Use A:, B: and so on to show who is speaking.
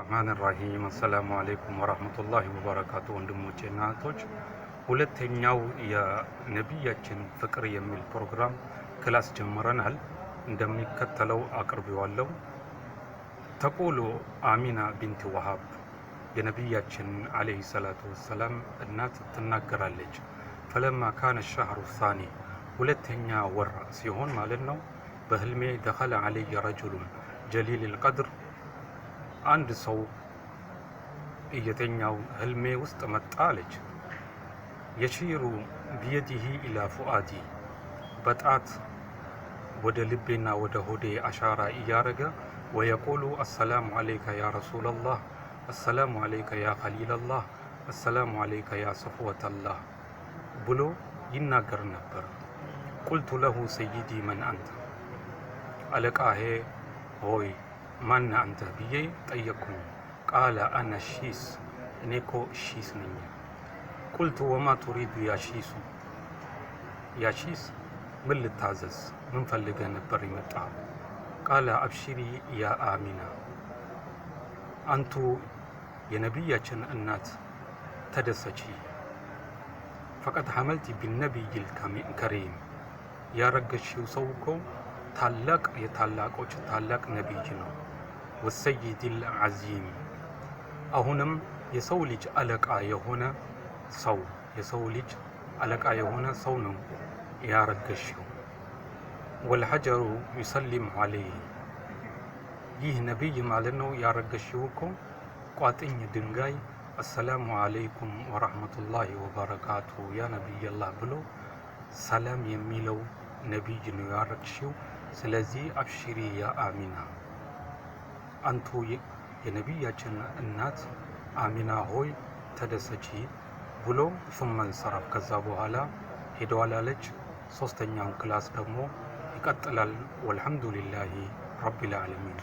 A: ቢስሚላሂርራህማኒርራሂም አሰላሙ አለይኩም ወራህመቱላሂ ወበረካቱ። ወንድሞቼና እህቶች ሁለተኛው የነቢያችን ፍቅር የሚል ፕሮግራም ክላስ ጀምረናል። እንደሚከተለው አቅርቤዋለሁ። ተቁሉ አሚና ቢንት ወሃብ የነቢያችን አለይሂ ሰላቱ ወሰላም እናት ትናገራለች። ፈለማ ካነ ሸህሩ ሳኒ ሁለተኛ ወር ሲሆን ማለት ነው። በህልሜ ደኸለ አለየ ረጁሉን ጀሊል ቀድር አንድ ሰው እየተኛው ህልሜ ውስጥ መጣ አለች። የሺሩ ቢየዲሂ ኢላ ፉአዲ በጣት ወደ ልቤና ወደ ሆዴ አሻራ እያረገ ወየቁሉ አሰላሙ አለይከ ያ ረሱለላህ፣ አሰላሙ አለይከ ያ ኸሊለላህ፣ አሰላሙ አለይከ ያ ሰፍወተላህ ብሎ ይናገር ነበር። ቁልቱ ለሁ ሰይዲ መን አንተ፣ አለቃሄ ሆይ ማን አንተ ብዬ ጠየቅኩኝ። ቃለ አነ ሺስ፣ እኔኮ ሺስ ነኝ። ቁልቱ ወማ ቱሪዱ ያ ሺሱ፣ ያ ሺስ ምን ልታዘዝ ምን ፈልገ ነበር የመጣው? ቃለ አብሽሪ ያ አሚና፣ አንቱ የነቢያችን እናት ተደሰቺ። ፈቀድ ሐመልቲ ቢነቢይል ከሪም፣ ያረገሽው ሰው እኮ ታላቅ የታላቆች ታላቅ ነቢይ ነው። ወሰይዲል ዓዚም፣ አሁንም የሰው ልጅ አለቃ የሆነ ሰው የሰው ልጅ አለቃ የሆነ ሰው ነው ያረገሽው። ወልሐጀሩ ዩሰሊሙ ዐለይህ፣ ይህ ነቢይ ማለት ነው ያረገሽው እኮ ቋጥኝ ድንጋይ አሰላሙ አለይኩም ወራህመቱላሂ ወበረካቱ ያ ነቢይላህ ብሎ ሰላም የሚለው ነቢይ ነው ያረግሽው። ስለዚህ አብሽሪ ያ አሚና፣ አንቱ የነቢያችን እናት አሚና ሆይ ተደሰቺ ብሎ ሱመን ሰራፍ፣ ከዛ በኋላ ሄደዋል አለች። ሶስተኛውን ክላስ ደግሞ ይቀጥላል። ወልሐምዱሊላሂ ረቢል ዓለሚን።